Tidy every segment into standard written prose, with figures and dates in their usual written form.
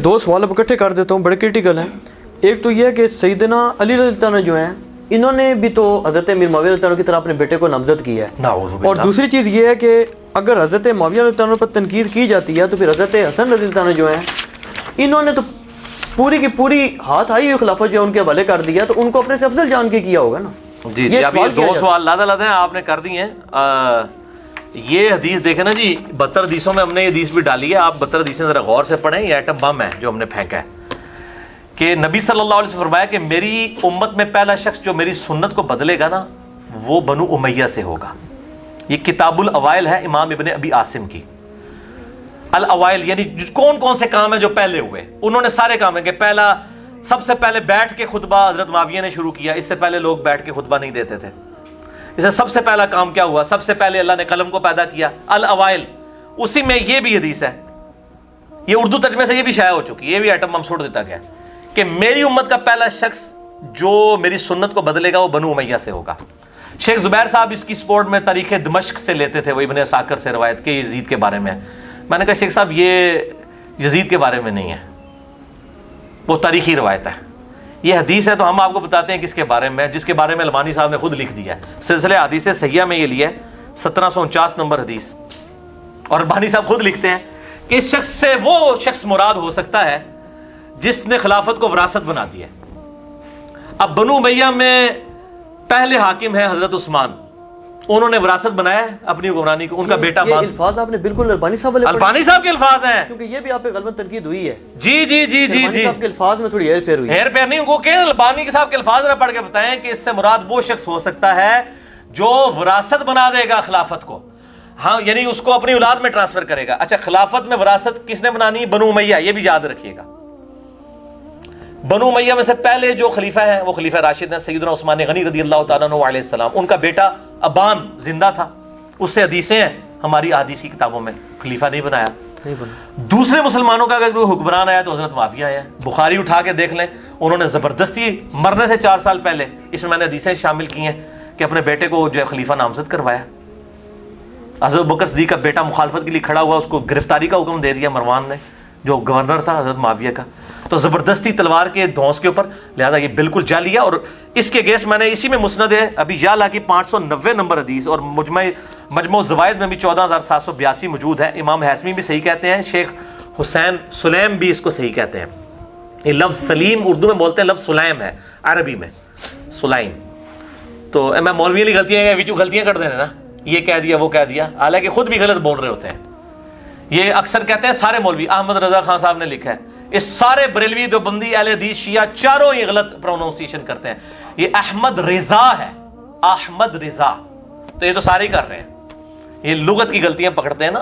دو سوال اب اکٹھے کر دیتا ہوں، بڑے کرٹیکل ہیں. ایک تو یہ ہے کہ سیدنا علی رضی اللہ عنہ جو ہیں انہوں نے بھی تو حضرت امیر معاویہ رضی اللہ عنہ کی طرح اپنے بیٹے کو نامزد کیا ہے، اور دوسری چیز یہ ہے کہ اگر حضرت معاویہ رضی اللہ عنہ پر تنقید کی جاتی ہے تو پھر حضرت حسن رضی اللہ عنہ جو ہیں انہوں نے تو پوری کی پوری ہاتھ آئی ہوئی خلافت جو ان کے حوالے کر دیا، تو ان کو اپنے سے افضل جان کے کیا ہوگا نا. جی جی اب یہ دو سوال لادہ ہیں آپ نے کر دی ہیں. یہ حدیث دیکھیں نا جی، 72 حدیثوں میں ہم نے یہ حدیث بھی ڈالی ہے، آپ 72 حدیثیں ذرا غور سے پڑھیں. یہ ایٹم بم ہے جو ہم نے پھینکا ہے کہ نبی صلی اللہ علیہ وسلم فرمایا کہ میری امت میں پہلا شخص جو میری سنت کو بدلے گا نا وہ بنو امیہ سے ہوگا. یہ کتاب الاوائل ہے امام ابن ابی عاصم کی. الاوائل یعنی کون کون سے کام ہیں جو پہلے ہوئے، انہوں نے سارے کام ہیں کہ پہلا سب سے پہلے بیٹھ کے خطبہ حضرت معاویہ نے شروع کیا. اس سے پہلے لوگ بیٹھ کے خطبہ نہیں دیتے تھے. اس سے سب سے پہلا کام کیا ہوا؟ سب سے پہلے اللہ نے قلم کو پیدا کیا. الاوائل، اسی میں یہ بھی حدیث ہے، یہ اردو ترجمے سے یہ بھی شائع ہو چکی ہے، یہ بھی ایٹم بم چھوڑ دیتا گیا کہ میری امت کا پہلا شخص جو میری سنت کو بدلے گا وہ بنو امیہ سے ہوگا. شیخ زبیر صاحب اس کی سپورٹ میں تاریخ دمشق سے لیتے تھے، وہ ابن عساکر سے روایت کے یزید کے بارے میں. میں نے کہا شیخ صاحب یہ یزید کے بارے میں نہیں ہے، وہ تاریخی روایت ہے. یہ حدیث ہے تو ہم آپ کو بتاتے ہیں کس کے بارے میں، جس کے بارے میں البانی صاحب نے خود لکھ دیا ہے. سلسلہ حدیث صحیحہ میں یہ لیا ہے 1749 نمبر حدیث، اور البانی صاحب خود لکھتے ہیں کہ اس شخص سے وہ شخص مراد ہو سکتا ہے جس نے خلافت کو وراثت بنا دی ہے. اب بنو امیہ میں پہلے حاکم ہے حضرت عثمان، انہوں نے وراثت بنایا ہے اپنی حکمرانی کو. ان کا بیٹا یہ الفاظ آپ نے بالکل البانی صاحب والے البانی صاحب کے الفاظ ہیں، کیونکہ یہ بھی آپ پہ غالباً تنقید ہوئی ہے. جی جی جی جی البانی جی صاحب کے الفاظ میں تھوڑی ہیر پھیر ہوئی ہے. ہیر پھیر نہیں ان کو کہ البانی صاحب کے الفاظ ذرا پڑھ کے بتائیں کہ اس سے مراد وہ شخص ہو سکتا ہے جو وراثت بنا دے گا خلافت کو. ہاں یعنی اس کو اپنی اولاد میں ٹرانسفر کرے گا. اچھا خلافت میں وراثت کس نے بنانی ہے؟ بنو امیہ. یہ بھی یاد رکھیے گا. بنو امیہ میں سے پہلے جو خلیفہ ہیں وہ خلیفہ راشد ہیں سیدنا عثمان غنی رضی اللہ تعالیٰ عنہ علیہ السلام. ان کا بیٹا ابان زندہ تھا، اس سے حدیثیں ہیں ہماری احادیث کی کتابوں میں. خلیفہ نہیں بنایا. دوسرے مسلمانوں کا اگر کوئی حکمران آیا تو حضرت معاویہ آیا. بخاری اٹھا کے دیکھ لیں، انہوں نے زبردستی مرنے سے 4 سال پہلے، اس میں نے حدیثیں شامل کی ہیں کہ اپنے بیٹے کو جو ہے خلیفہ نامزد کروایا. حضرت بکر صدیق کا بیٹا مخالفت کے لیے کھڑا ہوا، اس کو گرفتاری کا حکم دے دیا مروان نے جو گورنر تھا حضرت معاویہ کا. تو زبردستی تلوار کے دھونس کے اوپر، لہذا یہ بالکل جعلی ہے. اور اس کے گیس میں نے اسی میں مسند ہے ابھی یالا کی 590 نمبر حدیث، اور مجموع الزوائد میں بھی 14782 موجود ہے. امام حیثمی بھی صحیح کہتے ہیں، شیخ حسین سلیم بھی اس کو صحیح کہتے ہیں. یہ لفظ سلیم اردو میں بولتے ہیں، لفظ سلیم ہے عربی میں سلیم. تو میں مولویوں کی غلطیاں ہیں، ویچو غلطیاں کر دینا نا، یہ کہہ دیا وہ کہہ دیا، حالانکہ خود بھی غلط بول رہے ہوتے ہیں. یہ اکثر کہتے ہیں سارے مولوی، احمد رضا خان صاحب نے لکھا ہے یہ سارے بریلوی دیوبندی اہل حدیث شیعہ چاروں یہ غلط پروننسیشن کرتے ہیں. یہ احمد رضا ہے، احمد رضا. تو یہ تو سارے ہی کر رہے ہیں، یہ لغت کی غلطیاں پکڑتے ہیں نا،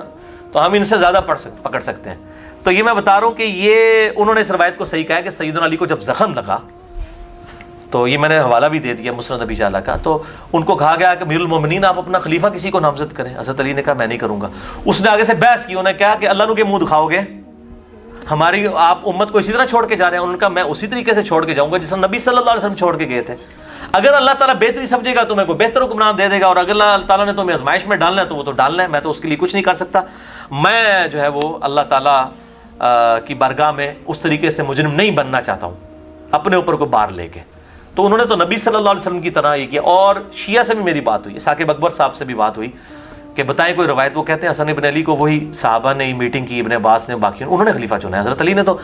تو ہم ان سے زیادہ پکڑ سکتے ہیں. تو یہ میں بتا رہا ہوں کہ یہ انہوں نے اس روایت کو صحیح کہا ہے کہ سیدنا علی کو جب زخم لگا، تو یہ میں نے حوالہ بھی دے دیا مسند ابی شعلہ کا، تو ان کو کہا گیا کہ امیر المومنین آپ اپنا خلیفہ کسی کو نامزد کریں. حضرت علی نے کہا میں نہیں کروں گا. اس نے آگے سے بحث کی، انہوں نے کہا کہ اللہ نو کے منہ دکھاؤ گے ہماری، آپ امت کو اسی طرح چھوڑ کے جا رہے ہیں. انہوں نے کہا میں اسی طریقے سے چھوڑ کے جاؤں گا جس نبی صلی اللہ علیہ وسلم چھوڑ کے گئے تھے. اگر اللہ تعالیٰ بہتری سمجھے گا تمہیں کوئی بہتر حکمران دے دے گا، اور اگر اللہ تعالیٰ نے تمہیں آزمائش میں ڈالنا ہے تو وہ تو ڈالنا ہے، میں تو اس کے لیے کچھ نہیں کر سکتا. میں جو ہے وہ اللہ تعالیٰ کی بارگاہ میں اس طریقے سے مجرم نہیں بننا چاہتا ہوں اپنے اوپر کو بار لے کے. تو انہوں نے تو نبی صلی اللہ علیہ وسلم کی طرح یہ کیا. اور شیعہ سے بھی میری بات ہوئی، ثاقب اکبر صاحب سے بھی بات ہوئی کہ بتائیں کوئی روایت. وہ کہتے ہیں حسن ابن علی کو وہی صحابہ نے میٹنگ کی، ابن عباس نے، باقی انہوں نے خلیفہ چنا ہے. حضرت علی نے تو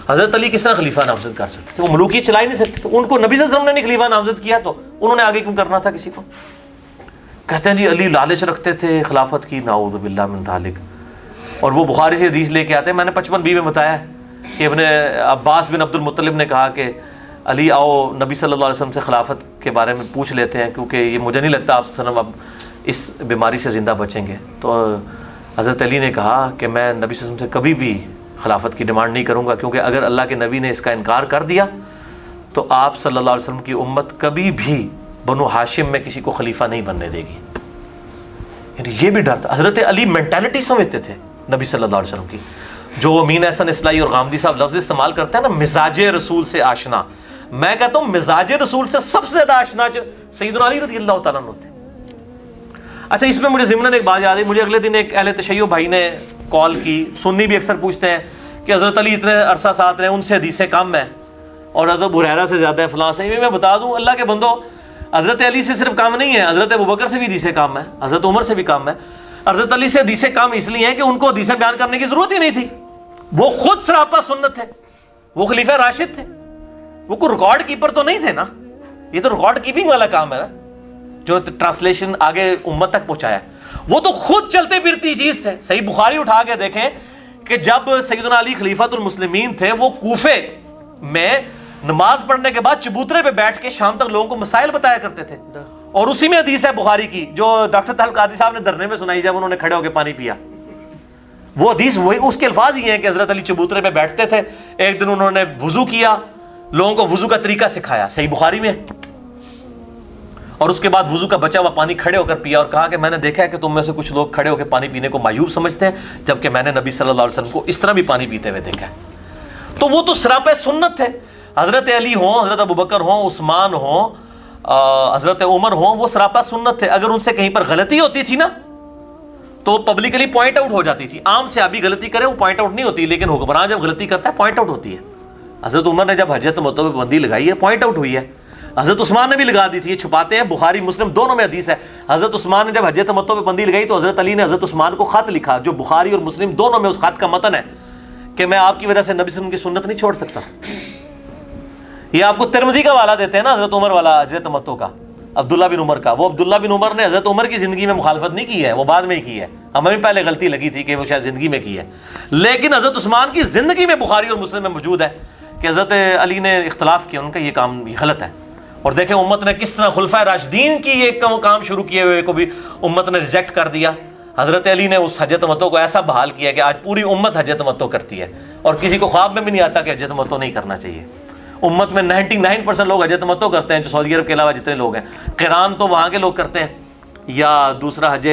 حضرت علی کس طرح خلیفہ نامزد کر سکتے تھے؟ وہ ملوکیت چلا ہی نہیں سکتے تھے. ان کو نبی صلی اللہ علیہ وسلم نے نہیں خلیفہ نامزد کیا تو انہوں نے آگے کیوں کرنا تھا کسی کو؟ کہتے ہیں جی علی لالچ رکھتے تھے خلافت کی، نعوذ باللہ من ذالک. اور وہ بخاری سے حدیث لے کے آتے ہیں. میں نے 55 میں بتایا کہ ابن عباس بن عبد المطلب نے کہا کہ علی آؤ نبی صلی اللہ علیہ وسلم سے خلافت کے بارے میں پوچھ لیتے ہیں، کیونکہ یہ مجھے نہیں لگتا آپ صلی اللہ علیہ وسلم اب اس بیماری سے زندہ بچیں گے. تو حضرت علی نے کہا کہ میں نبی صلی اللہ علیہ وسلم سے کبھی بھی خلافت کی ڈیمانڈ نہیں کروں گا، کیونکہ اگر اللہ کے نبی نے اس کا انکار کر دیا تو آپ صلی اللہ علیہ وسلم کی امت کبھی بھی بنو ہاشم میں کسی کو خلیفہ نہیں بننے دے گی. یعنی یہ بھی ڈر تھا. حضرت علی مینٹالٹی سمجھتے تھے نبی صلی اللہ علیہ وسلم کی. جو امین احسن اصلاحی اور غامدی صاحب لفظ استعمال کرتے ہیں نا مزاج رسول سے آشنا، میں کہتا ہوں مزاج رسول سے سب سے زیادہ آشنا جو سیدنا علی رضی اللہ تعالیٰ عنہ تھے. اچھا اس میں مجھے ضمن ایک بات یاد ہے. مجھے اگلے دن ایک اہل تشیع بھائی نے کال کی، سنی بھی اکثر پوچھتے ہیں کہ حضرت علی اتنے عرصہ ساتھ رہے، ان سے حدیثیں کم ہیں اور حضرت ابو ہریرہ سے زیادہ ہے فلاں سے. میں بتا دوں اللہ کے بندو، حضرت علی سے صرف کام نہیں ہے، حضرت ابوبکر سے بھی حدیثیں کم ہے، حضرت عمر سے بھی کم ہے. حضرت علی سے حدیثیں کم اس لیے ہیں کہ ان کو حدیثیں بیان کرنے کی ضرورت ہی نہیں تھی، وہ خود سراپا سنت تھے، وہ خلیفہ راشد تھے، وہ کوئی ریکارڈ کیپر تو نہیں تھے نا. یہ تو ریکارڈ کیپنگ والا کام ہے نا جو ٹرانسلیشن آگے امت تک پہنچایا. وہ تو خود چلتے پھرتی چیز تھے. صحیح بخاری اٹھا کے دیکھیں کہ جب سیدنا علی خلیفۃ المسلمین تھے، وہ کوفے میں نماز پڑھنے کے بعد چبوترے پہ بیٹھ کے شام تک لوگوں کو مسائل بتایا کرتے تھے. اور اسی میں حدیث ہے بخاری کی جو ڈاکٹر طاہر قادری صاحب نے دھرنے میں سنائی جب انہوں نے کھڑے ہو کے پانی پیا. وہ حدیث وہی، اس کے الفاظ ہی ہیں کہ حضرت علی چبوترے پہ بیٹھتے تھے. ایک دن انہوں نے وضو کیا، لوگوں کو وضو کا طریقہ سکھایا، صحیح بخاری میں. اور اس کے بعد وضو کا بچا ہوا پانی کھڑے ہو کر پیا اور کہا کہ میں نے دیکھا ہے کہ تم میں سے کچھ لوگ کھڑے ہو کے پانی پینے کو معیوب سمجھتے ہیں، جبکہ میں نے نبی صلی اللہ علیہ وسلم کو اس طرح بھی پانی پیتے ہوئے دیکھا ہے. تو وہ تو سراپے سنت تھے. حضرت علی ہوں، حضرت ابوبکر ہوں، عثمان ہوں، حضرت عمر ہوں، وہ سراپا سنت تھے. اگر ان سے کہیں پر غلطی ہوتی تھی نا تو پبلکلی پوائنٹ آؤٹ ہو جاتی تھی. عام صحابی غلطی کرے وہ پوائنٹ آؤٹ نہیں ہوتی، لیکن حکمران جب غلطی کرتا ہے پوائنٹ آؤٹ ہوتی ہے. حضرت عمر نے جب حجۃ تمتع پہ بندی لگائی ہے پوائنٹ آؤٹ ہوئی ہے. حضرت عثمان نے بھی لگا دی تھی، یہ چھپاتے ہیں، بخاری مسلم دونوں میں حدیث ہے. حضرت عثمان نے جب حجۃ تمتع پہ بندی لگائی تو حضرت علی نے حضرت عثمان کو خط لکھا جو بخاری اور مسلم دونوں میں اس خط کا متن ہے کہ میں آپ کی وجہ سے نبی صلی اللہ علیہ وسلم کی سنت نہیں چھوڑ سکتا. یہ آپ کو ترمذی کا والا دیتے ہیں نا حضرت عمر والا حجۃ تمتع کا، عبداللہ بن عمر کا. وہ عبداللہ بن عمر نے حضرت عمر کی زندگی میں مخالفت نہیں کی ہے، وہ بعد میں ہی کی ہے. ہمیں بھی پہلے غلطی لگی تھی کہ وہ شاید زندگی میں کی ہے، لیکن حضرت عثمان کی زندگی میں بخاری اور مسلم میں موجود ہے کہ حضرت علی نے اختلاف کیا، ان کا یہ کام غلط ہے. اور دیکھیں امت نے کس طرح خلفائے راشدین کی یہ کام شروع کیے ہوئے کو بھی امت نے ریجیکٹ کر دیا. حضرت علی نے اس حجۃ تمتع کو ایسا بحال کیا کہ آج پوری امت حجۃ تمتع کرتی ہے، اور کسی کو خواب میں بھی نہیں آتا کہ حجۃ تمتع نہیں کرنا چاہیے. امت میں 99% لوگ حجۃ تمتع کرتے ہیں، جو سعودی عرب کے علاوہ جتنے لوگ ہیں. قران تو وہاں کے لوگ کرتے ہیں، یا دوسرا حج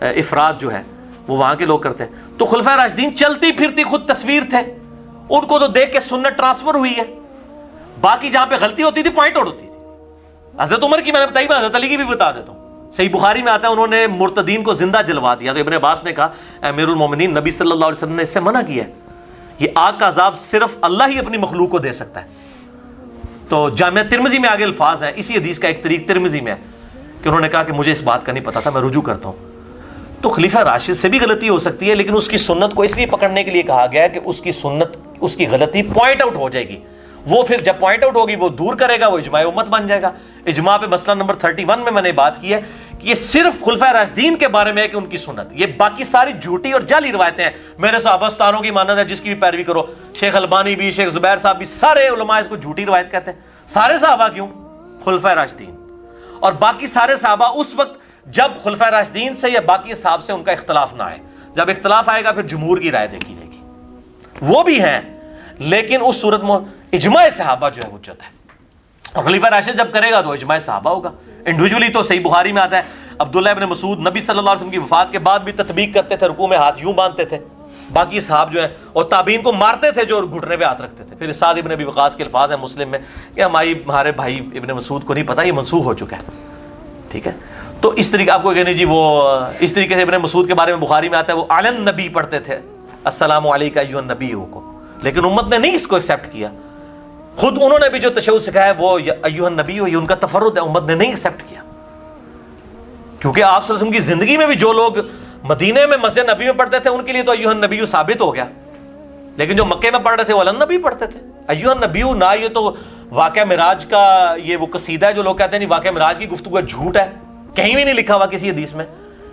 افراد جو ہے وہ وہاں کے لوگ کرتے ہیں. تو خلفائے راشدین چلتی پھرتی خود تصویر تھے، ان کو تو دیکھ کے سنت ٹرانسفر ہوئی ہے. باقی جہاں پہ غلطی ہوتی تھی پوائنٹ آؤٹ ہوتی تھی. حضرت عمر کی میں نے بتائی، میں حضرت علی کی بھی بتا دیتا ہوں. صحیح بخاری میں آتا ہے انہوں نے مرتدین کو زندہ جلوا دیا تو ابن عباس نے کہا امیر المومنین نبی صلی اللہ علیہ وسلم نے اس سے منع کیا ہے، یہ آگ کا عذاب صرف اللہ ہی اپنی مخلوق کو دے سکتا ہے. تو جامعہ ترمذی میں آگے الفاظ ہیں، اسی حدیث کا ایک طریق ترمذی میں ہے کہ انہوں نے کہا کہ مجھے اس بات کا نہیں پتا تھا، میں رجوع کرتا ہوں. تو خلیفہ راشد سے بھی غلطی ہو سکتی ہے، لیکن اس کی سنت کو اس لیے پکڑنے کے لیے کہا گیا ہے کہ اس کی سنت، اس کی غلطی پوائنٹ آؤٹ ہو جائے گی. وہ پھر جب پوائنٹ آؤٹ ہوگی وہ دور کرے گا، وہ اجماع امت بن جائے گا. اجماع پہ مسئلہ نمبر 31 میں نے بات کی ہے کہ یہ صرف خلفائے راشدین کے بارے میں ہے کہ ان کی سنت، یہ باقی ساری جھوٹی اور جعلی روایتیں ہیں. میرے صحابہ ستاروں کی مانند ہے، جس کی بھی پیروی کرو. شیخ البانی بھی، شیخ زبیر صاحب بھی، سارے علماء اس کو جھوٹی روایت کہتے ہیں. سارے صحابہ کیوں؟ خلفائے راشدین. اور باقی سارے صحابہ اس وقت جب خلفائے راشدین سے یا باقی صحابہ سے ان کا اختلاف نہ آئے. جب اختلاف آئے گا پھر جمہور کی رائے دیکھی جائے گی. وہ بھی ہیں، لیکن اس صورت میں اجماع صحابہ جو ہے حجت ہے. اور خلیفہ راشد جب کرے گا تو اجماع صحابہ ہوگا. انڈیویجولی تو صحیح بخاری میں آتا ہے عبداللہ ابن مسعود نبی صلی اللہ علیہ وسلم کی وفات کے بعد بھی تطبیق کرتے تھے، رکوع میں ہاتھ یوں باندھتے تھے. باقی صحاب جو ہیں اور تابعین کو مارتے تھے جو گھٹنے پہ ہاتھ رکھتے تھے. پھر سعد ابن ابی وقاص کے الفاظ ہیں مسلم میں کہ ہمارے بھائی ابن مسعود کو نہیں پتا یہ منسوخ ہو چکا ہے. ٹھیک ہے، تو اس طریقے آپ کو کہنے جی وہ اس طریقے سے ابن مسعود کے بارے میں بخاری میں آتا ہے وہ علن نبی پڑھتے تھے السلام علیکم ایھا النبی کو، لیکن امت نے نہیں اس کو ایکسیپٹ کیا. خود انہوں نے بھی جو تشہد سکھایا وہ ایھا النبی یہ ان کا تفرد ہے، امت نے نہیں ایکسیپٹ کیا. کیونکہ آپ صلی اللہ علیہ وسلم کی زندگی میں بھی جو لوگ مدینے میں مسجد نبی میں پڑھتے تھے ان کے لیے تو ایھا النبی ثابت ہو گیا، لیکن جو مکے میں پڑھ رہے تھے وہ علن نبی پڑھتے تھے. ایھا النبی نہ یہ تو واقعہ معراج کا یہ وہ قصیدہ ہے جو لوگ کہتے ہیں نہیں واقعہ معراج کی گفتگو جھوٹ ہے، کہیں بھی نہیں لکھا ہوا کسی حدیث میں.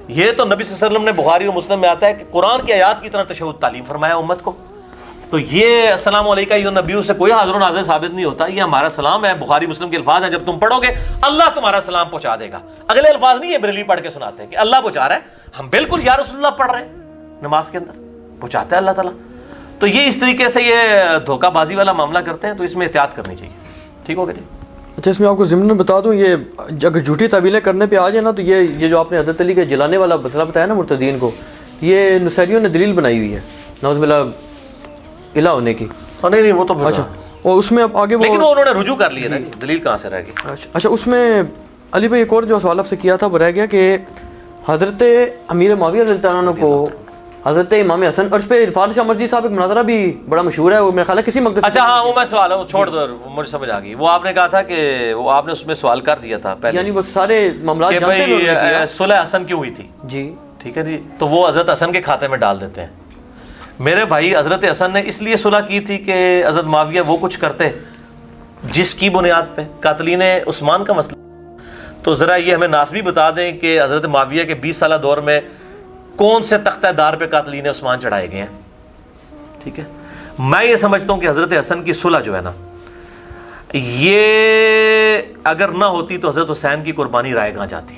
یہ تو نبی صلی اللہ علیہ وسلم نے بخاری اور مسلم میں آتا ہے کہ قرآن کی آیات کی طرح تشہد تعلیم فرمایا امت کو. تو یہ السلام علیکم ایھا النبی سے کوئی حاضر و ناظر ثابت نہیں ہوتا، یہ ہمارا سلام ہے. بخاری مسلم کے الفاظ ہیں، جب تم پڑھو گے اللہ تمہارا سلام پہنچا دے گا. اگلے الفاظ نہیں ہے بریلوی پڑھ کے سناتے ہیں کہ اللہ پہنچا رہا ہے، ہم بالکل یا رسول اللہ پڑھ رہے ہیں نماز کے اندر، پہنچاتا ہے اللہ تعالیٰ. تو یہ اس طریقے سے یہ دھوکہ بازی والا معاملہ کرتے ہیں، تو اس میں احتیاط کرنی چاہیے. ٹھیک ہو گیا جی. اچھا، اس میں آپ کو ضمن بتا دوں، یہ اگر جھوٹی تعویلیں کرنے پہ آ جائے نا تو یہ جو آپ نے حضرت علی کے جلانے والا مسئلہ بتایا نا مرتدین کو، یہ نصیریوں نے دلیل بنائی ہوئی ہے نعوذ باللہ الہ ہونے کی. نہیں وہ تو اچھا، اور اس میں اب آگے لیکن انہوں نے رجوع کر لیا نا، دلیل کہاں سے رہ گئی. اچھا، اس میں علی بھائی ایک اور جو سوال آپ سے کیا تھا وہ رہ گیا کہ حضرت امیر معاویہ رضی اللہ عنہ کو حضرت امام حسن اور اس پہ عرفان شاہ مرزی صاحب ایک مناظرہ بھی بڑا مشہور ہے, وہ میرا خیال ہے کسی مقدس. اچھا ہاں وہ میں سوال چھوڑ دو, مجھے سمجھ آ گئی. وہ آپ نے کہا تھا کہ وہ آپ نے اس میں سوال کر دیا تھا پہلے, یعنی وہ سارے معاملات کہ جانتے ہیں بھائی صلح حسن کیوں ہوئی تھی. جی ٹھیک ہے جی, تو وہ حضرت حسن کے کھاتے میں ڈال دیتے ہیں. میرے بھائی حضرت حسن نے اس لیے صلح کی تھی کہ حضرت معاویہ وہ کچھ کرتے جس کی بنیاد پہ قاتلین عثمان کا مسئلہ. تو ذرا یہ ہمیں ناسبی بتا دیں کہ حضرت معاویہ کے 20 سالہ دور میں کون سے تختہ دار پہ قاتلین عثمان چڑھائے گئے ہیں. ٹھیک ہے, میں یہ سمجھتا ہوں کہ حضرت حسن کی صلح جو ہے نا, یہ اگر نہ ہوتی تو حضرت حسین کی قربانی رائے گاں جاتی,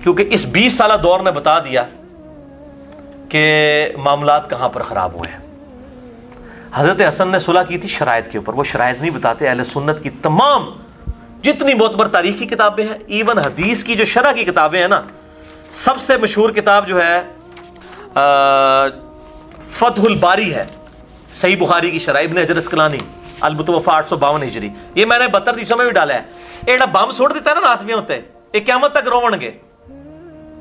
کیونکہ اس 20 سالہ دور نے بتا دیا کہ معاملات کہاں پر خراب ہوئے ہیں. حضرت حسن نے صلح کی تھی شرائط کے اوپر, وہ شرائط نہیں بتاتے. اہل سنت کی تمام جتنی معتبر تاریخ کی کتابیں ہیں, ایون حدیث کی جو شرح کی کتابیں ہیں نا, سب سے مشہور کتاب جو ہے فتح الباری ہے, صحیح بخاری کی شرح, ابن حجر اسقلانی, المتوفی 852 ہجری. یہ میں نے 72 حدیثوں میں بھی ڈالا ہے. ایڈا بم چھوڑ دیتا ہے نا ناسمیاں ہوتے, یہ قیامت تک روون گے.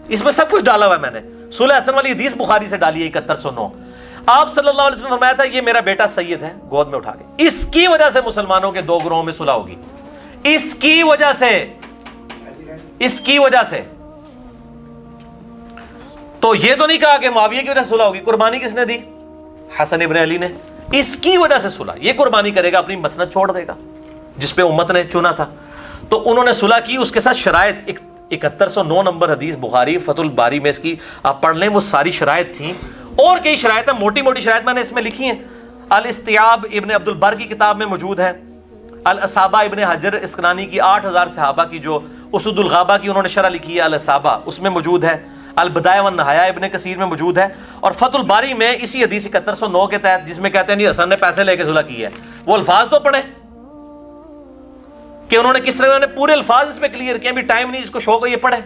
اس میں سب کچھ ڈالا ہوا ہے میں نے. صلح حسن والی حدیث بخاری سے ڈالی ہے 7109. آپ صلی اللہ علیہ وسلم نے فرمایا تھا یہ میرا بیٹا سید ہے, گود میں اٹھا کے. اس کی وجہ سے مسلمانوں کے 2 گروہوں میں صلح ہوگی, اس کی وجہ سے. تو یہ تو نہیں کہا کہ معاویہ کی وجہ سے صلح ہوگی. قربانی کس نے دی؟ حسن ابن علی نے. اس کی وجہ سے صلح, یہ قربانی کرے گا, اپنی مسند چھوڑ دے گا جس پہ امت نے چنا تھا. تو انہوں نے صلح کی, اس کے ساتھ شرائط 7109 نمبر حدیث بخاری فتح الباری میں اس کی آپ پڑھ لیں, وہ ساری شرائط تھیں. اور کئی شرائط ہیں, موٹی موٹی شرائط میں نے اس میں لکھی ہیں. الاستیاب ابن عبد البر کی کتاب میں موجود ہے. الاصابہ ابن حجر اسقلانی کی 8000 صحابہ کی جو اسد الغابہ کی انہوں نے شرح لکھی ہے الاصابہ, اس میں موجود ہے. البدایہ والنہایہ ابن کثیر میں موجود ہے. اور فتح الباری میں اسی حدیث 7109 کے تحت, جس میں کہتے ہیں حسن نے پیسے لے کے صلح کی ہے, وہ الفاظ تو پڑھیں کہ انہوں نے کس طرح, انہوں نے پورے الفاظ اس پہ کلیئر کیا. بھی ٹائم نہیں, جس کو شوق ہو یہ پڑھے.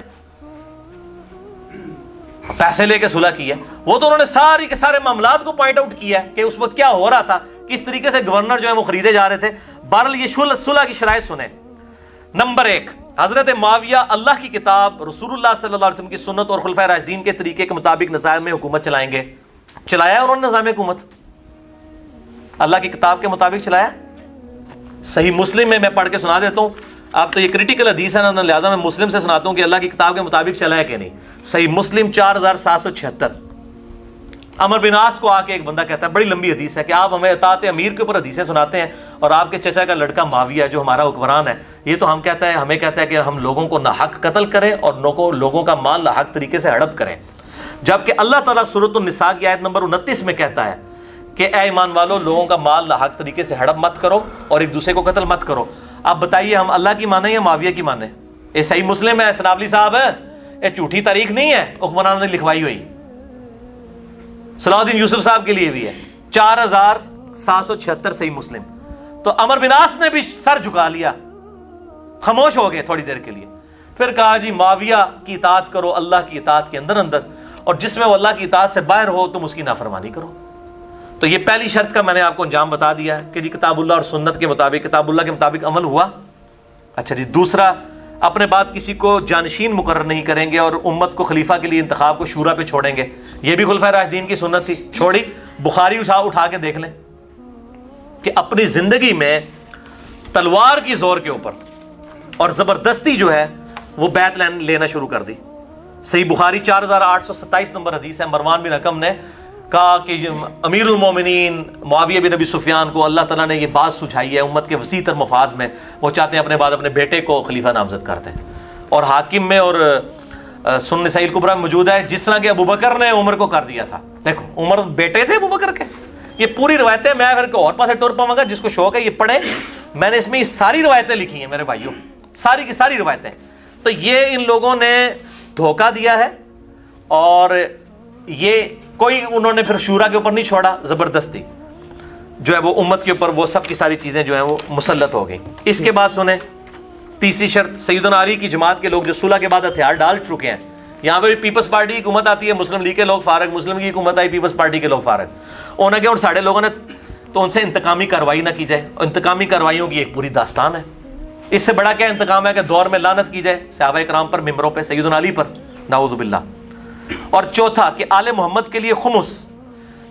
پیسے لے کے صلح کی ہے, وہ تو انہوں نے ساری کے سارے معاملات کو پوائنٹ آؤٹ کیا ہے کہ اس وقت کیا ہو رہا تھا, کس طریقے سے گورنر جو ہے وہ خریدے جا رہے تھے. بہرحال یہ صلح کی شرائط سنیں. نمبر 1, حضرت معاویہ اللہ کی کتاب, رسول اللہ صلی اللہ علیہ وسلم کی سنت اور خلفائے راشدین کے طریقے کے مطابق نظام میں حکومت چلائیں گے. چلایا انہوں نے نظام حکومت, اللہ کی کتاب کے مطابق چلایا. صحیح مسلم میں پڑھ کے سنا دیتا ہوں, آپ تو یہ کریٹیکل حدیث ہے نا, لہٰذا میں مسلم سے سناتا ہوں کہ اللہ کی کتاب کے مطابق چلا ہے کہ نہیں. صحیح مسلم 4776. عمر بن عاص کو آ کے ایک بندہ کہتا ہے, بڑی لمبی حدیث ہے, کہ آپ ہمیں اطاعت امیر کے اوپر حدیثیں سناتے ہیں, اور آپ کے چچا کا لڑکا معاویہ جو ہمارا حکمران ہے, یہ تو ہمیں کہتا ہے کہ ہم لوگوں کو ناحق قتل کریں اور لوگوں کا مال ناحق طریقے سے ہڑپ کریں. جبکہ اللہ تعالیٰ سورۃ النساء کی آیت نمبر 29 میں کہتا ہے کہ اے ایمان والو, لوگوں کا مال ناحق طریقے سے ہڑپ مت کرو اور ایک دوسرے کو قتل مت کرو. آپ بتائیے ہم اللہ کی مانیں یا معاویہ کی مانیں؟ یہ صحیح مسلم ہے سنابلی صاحب, یہ جھوٹی تاریخ نہیں ہے حکمران نے لکھوائی ہوئی. صلاح الدین یوسف صاحب کے لیے بھی ہے 4776 صحیح مسلم. تو عمر بن عاص نے بھی سر جھکا لیا, خاموش ہو گئے تھوڑی دیر کے لیے. پھر کہا جی معاویہ کی اطاعت کرو اللہ کی اطاعت کے اندر, اور جس میں وہ اللہ کی اطاعت سے باہر ہو تم اس کی نافرمانی کرو. تو یہ پہلی شرط کا میں نے آپ کو انجام بتا دیا ہے کہ جی کتاب اللہ اور سنت کے مطابق, کتاب اللہ کے مطابق عمل ہوا. اچھا جی, دوسرا, اپنے بعد کسی کو جانشین مقرر نہیں کریں گے اور امت کو خلیفہ کے لیے انتخاب کو شورا پہ چھوڑیں گے. یہ بھی خلفائے راشدین کی سنت تھی, چھوڑی. بخاری اٹھا کے دیکھ لیں کہ اپنی زندگی میں تلوار کی زور کے اوپر اور زبردستی جو ہے وہ بیعت لینا شروع کر دی. صحیح بخاری 4827 نمبر حدیث ہے. مروان بن حکم نے کہا کہ امیر المومنین معاویہ بن ابی سفیان کو اللہ تعالیٰ نے یہ بات سجھائی ہے امت کے وسیع تر مفاد میں, وہ چاہتے ہیں اپنے بعد اپنے بیٹے کو خلیفہ نامزد کرتے ہیں. اور حاکم میں اور سنن نسائی الکبریٰ میں موجود ہے, جس طرح کہ ابو بکر نے عمر کو کر دیا تھا. دیکھو عمر بیٹے تھے ابو بکر کے. یہ پوری روایتیں, میں پھر اور پاسے ٹور پاؤں گا, جس کو شوق ہے یہ پڑھے. میں نے اس میں یہ ساری روایتیں لکھی ہیں میرے بھائیوں, ساری کی ساری روایتیں. تو یہ ان لوگوں نے دھوکہ دیا ہے, اور یہ کوئی انہوں نے پھر شورا کے اوپر نہیں چھوڑا, زبردستی جو ہے وہ امت کے اوپر وہ سب کی ساری چیزیں جو ہیں وہ مسلط ہو گئی. اس کے بعد سنیں تیسری شرط, سیدنا علی کی جماعت کے لوگ جو صلح کے بعد ہتھیار ڈال چکے ہیں, یہاں پہ بھی پیپلز پارٹی کی حکومت آتی ہے, مسلم لیگ کے لوگ فارغ, مسلم کی حکومت آئی, پیپلز پارٹی کے لوگ فارغ. انہوں نے کہا ساڑھے لوگوں نے تو ان سے انتقامی کارروائی نہ کی جائے. انتقامی کارروائیوں کی ایک پوری داستان ہے. اس سے بڑا کیا انتقام ہے کہ دور میں لعنت کی جائے صحابہ کرام پر, ممبروں پہ, سیدنا علی پر, نعوذ باللہ. اور چوتھا کہ آل محمد کے لیے خمس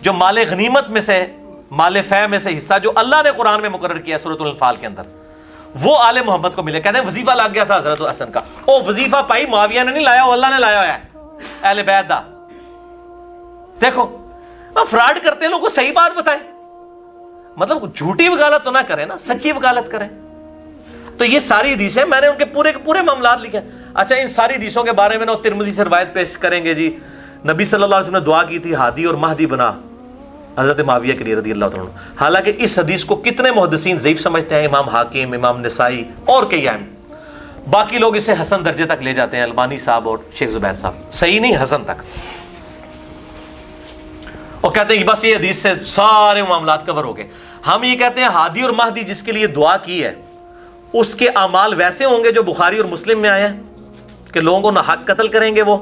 جو مال غنیمت میں سے مال فے میں سے حصہ جو اللہ نے قرآن میں مقرر کیا سورۃ الانفال کے اندر وہ آل محمد کو ملے. کہتے ہیں وظیفہ لگ گیا تھا حضرت حسن کا. او وظیفہ پائی معاویہ نے نہیں لایا, وہ اللہ نے لایا ہوا ہے اہل بیت دا. دیکھو فراڈ کرتے ہیں لوگوں کو صحیح بات بتائیں, مطلب جھوٹی وکالت تو نہ کریں نا, سچی وکالت کریں. تو یہ ساری حدیثیں میں نے ان کے پورے کے پورے معاملات لکھے. اچھا ان ساری حدیثوں کے بارے میں نا ترمذی سے روایت پیش کریں گے جی, نبی صلی اللہ علیہ وسلم نے دعا کی تھی ہادی اور مہدی بنا حضرت معاویہ کے لیے رضی اللہ تعالیٰ عنہ. حالانکہ اس حدیث کو کتنے محدثین ضعیف سمجھتے ہیں, امام حاکم, امام نسائی اور کئی اہم. باقی لوگ اسے حسن درجے تک لے جاتے ہیں, البانی صاحب اور شیخ زبیر صاحب. صحیح نہیں, حسن تک. اور کہتے ہیں کہ بس یہ حدیث سے سارے معاملات کور ہو گئے. ہم یہ کہتے ہیں ہادی اور مہدی جس کے لیے دعا کی ہے اس کے اعمال ویسے ہوں گے جو بخاری اور مسلم میں آئے ہیں کہ لوگوں کو ناحق قتل کریں گے, وہ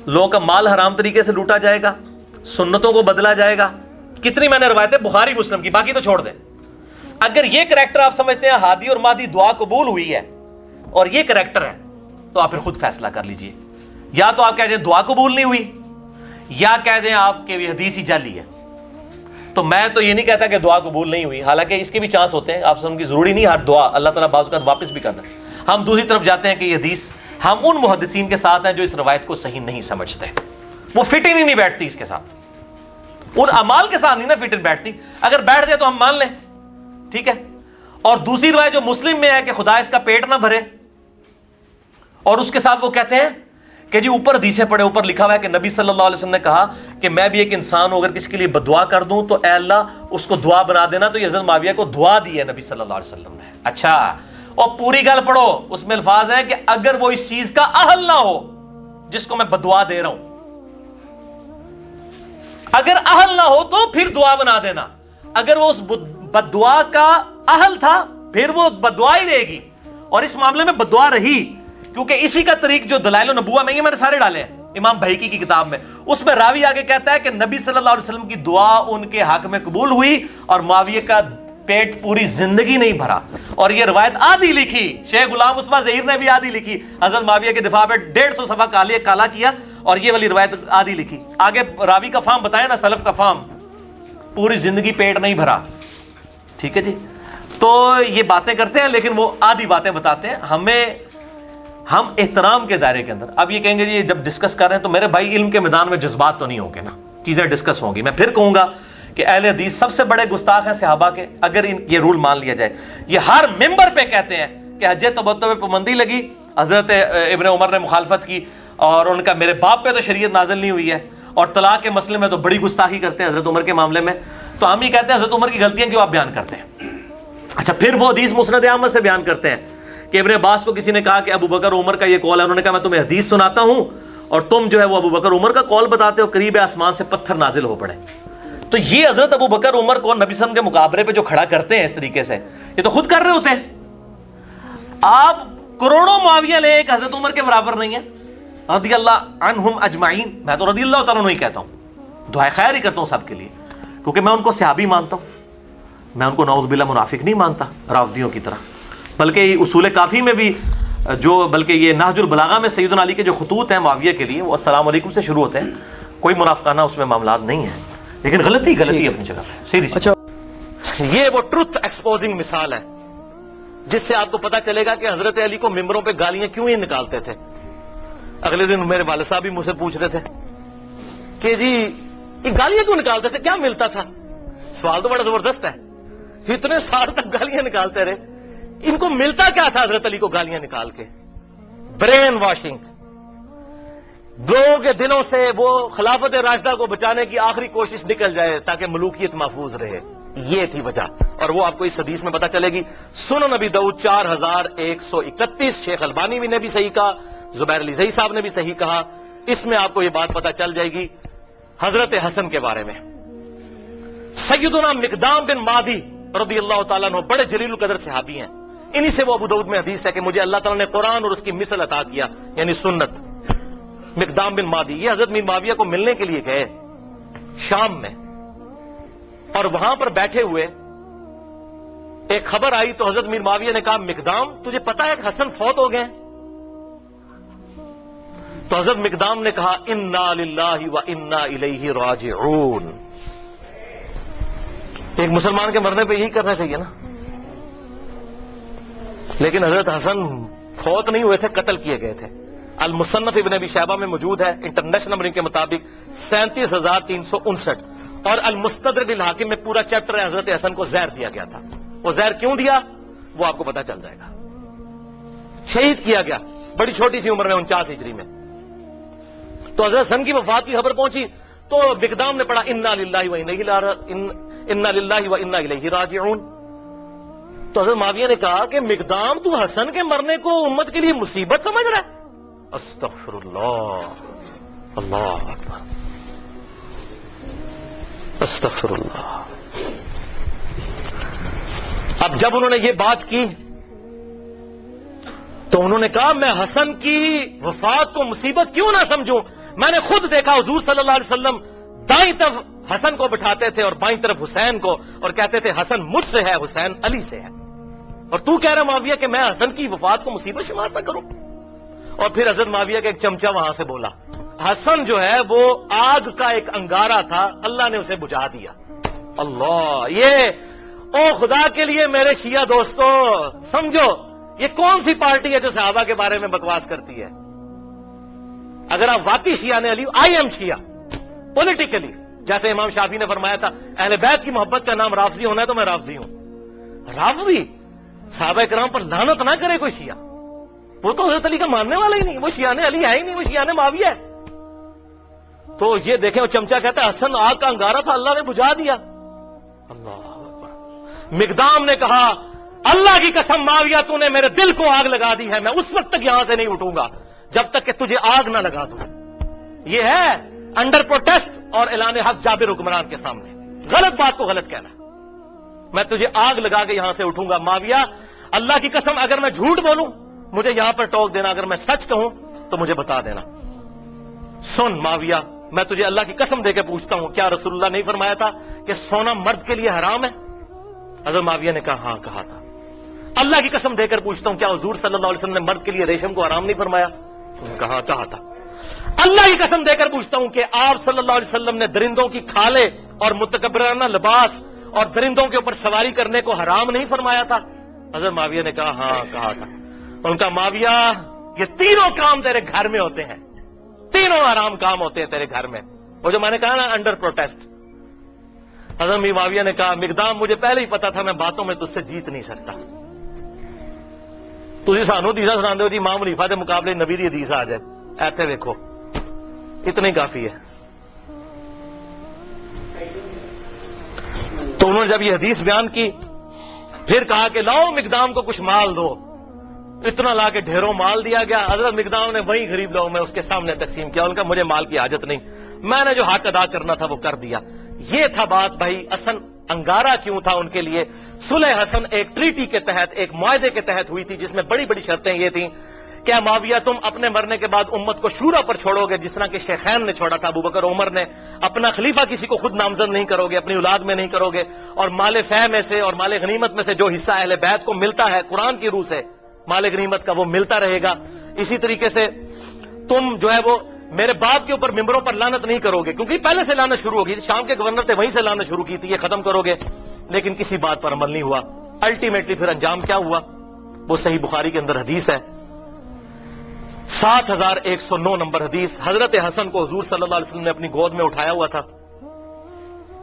لوگوں کا مال حرام طریقے سے لوٹا جائے گا, سنتوں کو بدلا جائے گا. کتنی میں نے روایتیں بخاری مسلم کی, باقی تو چھوڑ دیں. اگر یہ کریکٹر آپ سمجھتے ہیں ہادی اور مہدی دعا قبول ہوئی ہے اور یہ کریکٹر ہے تو آپ پھر خود فیصلہ کر لیجئے. یا تو آپ کہہ دیں دعا قبول نہیں ہوئی, یا کہہ دیں آپ کے حدیث ہی جعلی ہے. تو میں تو یہ نہیں کہتا کہ دعا قبول نہیں ہوئی, حالانکہ اس کے بھی چانس ہوتے ہیں. آپ سمجھ کی ضروری نہیں ہر دعا اللہ تعالیٰ بعض اوقات واپس بھی کرتا ہے. ہم دوسری طرف جاتے ہیں کہ یہ حدیث ہم ان محدثین کے ساتھ ہیں جو اس روایت کو صحیح نہیں سمجھتے, وہ فٹنگ ہی نہیں بیٹھتی اس کے ساتھ, ان اعمال کے ساتھ نہیں نا فٹنگ بیٹھتی. اگر بیٹھ جائے تو ہم مان لیں, ٹھیک ہے. اور دوسری روایت جو مسلم میں ہے کہ خدا اس کا پیٹ نہ بھرے, اور اس کے ساتھ وہ کہتے ہیں کہ جی اوپر حدیثیں پڑھے, اوپر لکھا ہوا ہے کہ نبی صلی اللہ علیہ وسلم نے کہا کہ میں بھی ایک انسان ہوں, اگر کسی کے لیے بدعا کر دوں تو اے اللہ اس کو دعا بنا دینا. تو یہ حضرت معاویہ کو دعا دی ہے نبی صلی اللہ علیہ وسلم نے. اچھا, اور پوری گل پڑھو, اس میں الفاظ ہیں کہ اگر وہ اس چیز کا اہل نہ ہو جس کو میں بدعا دے رہا ہوں, اگر اہل نہ ہو تو پھر دعا بنا دینا. اگر وہ اس بدعا کا اہل تھا پھر وہ بدعا ہی رہے گی. اور اس معاملے میں بدعا رہی, کیونکہ اسی کا طریق جو دلائل النبوہ میں, یہ میں نے سارے ڈالے ہیں امام بہیقی کی کتاب میں, اس میں راوی آگے کہتا ہے کہ نبی صلی اللہ علیہ وسلم کی دعا ان کے حق میں قبول ہوئی اور معاویہ کا پیٹ پوری زندگی نہیں بھرا. اور یہ روایت آدھی لکھی, شیخ غلام مصطفیٰ ظہیر نے بھی آدھی لکھی, حضرت معاویہ کے دفاع میں 150 صفحہ کالا کیا, اور یہ والی روایت آدھی لکھی. آگے راوی کا فام بتایا نا, سلف کا فام, پوری زندگی پیٹ نہیں بھرا. ٹھیک ہے جی. تو یہ باتیں کرتے ہیں لیکن وہ آدھی باتیں بتاتے ہیں. ہم احترام کے دائرے کے اندر, اب یہ کہیں گے جی جب ڈسکس کر رہے ہیں تو میرے بھائی علم کے میدان میں جذبات تو نہیں ہوں گے نا, چیزیں ڈسکس ہوں گی. میں پھر کہوں گا کہ اہل حدیث سب سے بڑے گستاخ ہیں صحابہ کے, اگر یہ رول مان لیا جائے. یہ ہر ممبر پہ کہتے ہیں کہ حج تمتع پہ پابندی لگی, حضرت ابن عمر نے مخالفت کی, اور ان کا میرے باپ پہ تو شریعت نازل نہیں ہوئی ہے, اور طلاق کے مسئلے میں تو بڑی گستاخی کرتے ہیں حضرت عمر کے معاملے میں. تو ہم یہ کہتے ہیں حضرت عمر کی غلطیاں کیوں آپ بیان کرتے ہیں. اچھا, پھر وہ حدیث مسند احمد سے بیان کرتے ہیں کہ ابن عباس کو کسی نے کہا کہ ابو بکر عمر کا یہ قول ہے, انہوں نے کہا میں تمہیں حدیث سناتا ہوں اور تم جو ہے وہ ابو بکر عمر کا قول بتاتے ہو, قریب آسمان سے پتھر نازل ہو پڑے. تو یہ حضرت ابو بکر عمر کو نبی صلی اللہ علیہ وسلم کے مقابلے پہ جو کھڑا کرتے ہیں اس طریقے سے, یہ تو خود کر رہے ہوتے ہیں. آپ کروڑوں معاویہ لے, ایک حضرت عمر کے برابر نہیں ہے رضی اللہ عنہم اجمعین. میں تو رضی اللہ تعالیٰ عنہ ہی کہتا ہوں, دعائے خیر ہی کرتا ہوں سب کے لیے, کیونکہ میں ان کو صحابی مانتا ہوں, میں ان کو نعوذ باللہ منافق نہیں مانتا رافضیوں کی طرح. بلکہ اصول کافی میں بھی جو, بلکہ یہ نہج البلاغہ میں سیدنا علی کے جو خطوط ہیں معاویہ کے لیے وہ السلام علیکم سے شروع ہوتے ہیں, کوئی منافقانہ اس میں معاملات نہیں ہیں, لیکن غلطی اپنی جگہ پہ سیدھی سی. اچھا, یہ وہ ٹروتھ ایکسپوزنگ مثال ہے جس سے آپ کو پتا چلے گا کہ حضرت علی کو ممبروں پہ گالیاں کیوں ہی نکالتے تھے. اگلے دن میرے والد صاحب بھی مجھ سے پوچھ رہے تھے کہ جی یہ گالیاں کیوں نکالتے تھے, کیا ملتا تھا. سوال تو بڑا زبردست ہے, اتنے سال تک گالیاں نکالتے رہے, ان کو ملتا کیا تھا حضرت علی کو گالیاں نکال کے؟ برین واشنگ, لوگوں کے دلوں سے وہ خلافت راشدہ کو بچانے کی آخری کوشش نکل جائے تاکہ ملوکیت محفوظ رہے, یہ تھی وجہ. اور وہ آپ کو اس حدیث میں پتا چلے گی. سنن نبی داؤد 4131, شیخ البانی نے بھی صحیح کہا, زبیر علی زئی صاحب نے بھی صحیح کہا. اس میں آپ کو یہ بات پتا چل جائے گی حضرت حسن کے بارے میں. سیدنا مقدام بن مادی رضی اللہ تعالیٰ عنہ بڑے جلیل القدر صحابی ہیں, انہی سے وہ ابو داؤد میں حدیث ہے کہ مجھے اللہ تعالیٰ نے قرآن اور اس کی مثل عطا کیا, یعنی سنت. مقدام بن مادی یہ حضرت میر معاویہ کو ملنے کے لیے گئے شام میں, اور وہاں پر بیٹھے ہوئے ایک خبر آئی تو حضرت میر معاویہ نے کہا مقدام تجھے پتا ہے کہ حسن فوت ہو گئے؟ تو حضرت مقدام نے کہا انا للہ و انا الیہ راجعون. ایک مسلمان کے مرنے پہ یہی کرنا چاہیے نا. لیکن حضرت حسن فوت نہیں ہوئے تھے، قتل کیے گئے تھے. المصنف ابن ابی شیبہ میں موجود ہے انٹرنیشنل نمبرنگ کے مطابق 37,359، اور المستدرک الحاکم میں پورا چیپٹر ہے. حضرت حسن کو زہر دیا گیا تھا. وہ زہر کیوں دیا وہ آپ کو پتا چل جائے گا. شہید کیا گیا بڑی چھوٹی سی عمر میں 49 ہجری میں. تو حضرت حسن کی وفات کی خبر پہنچی تو مقدام نے پڑھا انا للہ و انا الیہ راجعون. تو حضرت معاویہ نے کہا کہ مقدام تو حسن کے مرنے کو امت کے لیے مصیبت سمجھ رہا ہے. استغفر اللہ، اللہ اکبر، استغفر اللہ. اب جب انہوں نے یہ بات کی تو انہوں نے کہا میں حسن کی وفات کو مصیبت کیوں نہ سمجھوں. میں نے خود دیکھا حضور صلی اللہ علیہ وسلم دائیں طرف حسن کو بٹھاتے تھے اور بائیں طرف حسین کو، اور کہتے تھے حسن مجھ سے ہے، حسین علی سے ہے. اور تو کہہ رہا معاویہ کہ میں حسن کی وفات کو مصیبت شمار نہ کروں. اور پھر حضرت معاویہ کا ایک چمچہ وہاں سے بولا. حسن جو ہے وہ آگ کا ایک انگارہ تھا، اللہ نے اسے بجھا دیا. اللہ، یہ او خدا کے لیے میرے شیعہ دوستو سمجھو یہ کون سی پارٹی ہے جو صحابہ کے بارے میں بکواس کرتی ہے. اگر آپ واقعی شیعہ نے علی، آئی ایم شیعہ پولیٹیکلی، جیسے امام شافعی نے فرمایا تھا اہل بیت کی محبت کا نام رافضی ہونا ہے تو میں رافضی ہوں. رافضی صحابہ کرام پر لعنت نہ کرے کوئی شیعہ، وہ تو حضرت علی کا ماننے والا ہی نہیں، وہ شیعہ نے علی ہے ہی نہیں، وہ شیعہ نے معاویہ ہے. تو یہ دیکھیں وہ چمچہ کہتا ہے حسن آگ کا انگارہ تھا، اللہ نے بجھا دیا. اللہ اکبر. مقدام نے کہا اللہ کی قسم معاویہ تو نے میرے دل کو آگ لگا دی ہے، میں اس وقت تک یہاں سے نہیں اٹھوں گا جب تک کہ تجھے آگ نہ لگا دوں. یہ ہے انڈر پروٹیسٹ اور اعلان حق جابر حکمران کے سامنے غلط بات کو غلط کہنا. میں تجھے آگ لگا کے یہاں سے اٹھوں گا. معاویہ اللہ کی قسم اگر میں جھوٹ بولوں مجھے یہاں پر ٹوک دینا، اگر میں سچ کہوں تو مجھے بتا دینا. سن معاویہ، میں تجھے اللہ کی قسم دے کے پوچھتا ہوں کیا رسول اللہ نہیں فرمایا تھا کہ سونا مرد کے لیے حرام ہے؟ حضرت معاویہ نے کہا ہاں کہا تھا. اللہ کی قسم دے کر پوچھتا ہوں کیا حضور صلی اللہ علیہ وسلم نے مرد کے لیے ریشم کو حرام نہیں فرمایا؟ انہوں نے کہا کہا تھا. اللہ کی قسم دے کر پوچھتا ہوں کہ آپ صلی اللہ علیہ وسلم نے درندوں کی کھالیں اور متکبرانہ لباس اور درندوں کے اوپر سواری کرنے کو حرام نہیں فرمایا تھا؟ حضرت معاویہ نے کہا ہاں کہا تھا. ان کا معاویہ یہ تینوں کام تیرے گھر میں ہوتے ہیں، تینوں حرام کام ہوتے ہیں تیرے گھر میں. وہ جو میں نے کہا نا انڈر پروٹیسٹ. حضرت معاویہ نے کہا مقدام مجھے پہلے ہی پتا تھا میں باتوں میں تجھ سے جیت نہیں سکتا. تجھے سانو حدیثاں سنا دو جی امام حنیفہ کے مقابلے نبی دی حدیث آ جائے، ایتھے دیکھو اتنا ہی کافی ہے. تو انہوں نے جب یہ حدیث بیان کی پھر کہا کہ لاؤ مقدام کو کچھ مال دو. اتنا لا کے ڈھیروں مال دیا گیا. حضرت مقدام نے وہیں غریب لوگوں میں اس کے سامنے تقسیم کیا. ان کا مجھے مال کی حاجت نہیں، میں نے جو حق ادا کرنا تھا وہ کر دیا. یہ تھا بات بھائی. حسن انگارہ کیوں تھا ان کے لیے؟ صلح حسن ایک ٹریٹی کے تحت، ایک معاہدے کے تحت ہوئی تھی جس میں بڑی بڑی شرطیں یہ تھیں کہ معاویہ تم اپنے مرنے کے بعد امت کو شورا پر چھوڑو گے جس طرح کہ شیخین نے چھوڑا تھا ابو بکر عمر نے. اپنا خلیفہ کسی کو خود نامزد نہیں کرو گے، اپنی اولاد میں نہیں کرو گے، اور مال فہ میں سے اور مال غنیمت میں سے جو حصہ اہل بیت کو ملتا ہے قرآن کی روح سے مال غنیمت کا وہ ملتا رہے گا. اسی طریقے سے تم جو ہے وہ میرے باپ کے اوپر ممبروں پر لعنت نہیں کرو گے، کیونکہ پہلے سے لعنت شروع ہوگی. شام کے گورنر تھے وہیں سے لعنت شروع کی تھی، یہ ختم کرو گے. لیکن کسی بات پر عمل نہیں ہوا. الٹیمیٹلی پھر انجام کیا ہوا وہ صحیح بخاری کے اندر حدیث ہے. 7109 نمبر حدیث. حضرت حسن کو حضور صلی اللہ علیہ وسلم نے اپنی گود میں اٹھایا ہوا تھا،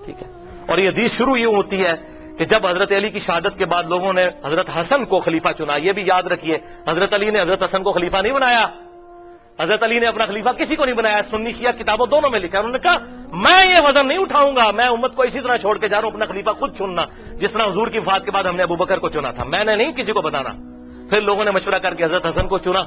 ٹھیک ہے. اور یہ حدیث شروع یوں ہوتی ہے کہ جب حضرت علی کی شہادت کے بعد لوگوں نے حضرت حسن کو خلیفہ چنا. یہ بھی یاد رکھیے حضرت علی نے حضرت حسن کو خلیفہ نہیں بنایا. حضرت علی نے اپنا خلیفہ کسی کو نہیں بنایا. سنی شیعہ کتابوں دونوں میں لکھا. انہوں نے کہا میں یہ وزن نہیں اٹھاؤں گا، میں امت کو اسی طرح چھوڑ کے جا رہا ہوں اپنا خلیفہ خود چننا، جس طرح حضور کی وفات کے بعد ہم نے ابو بکر کو چنا تھا. میں نے نہیں کسی کو بتانا. پھر لوگوں نے مشورہ کر کے حضرت حسن کو چنا.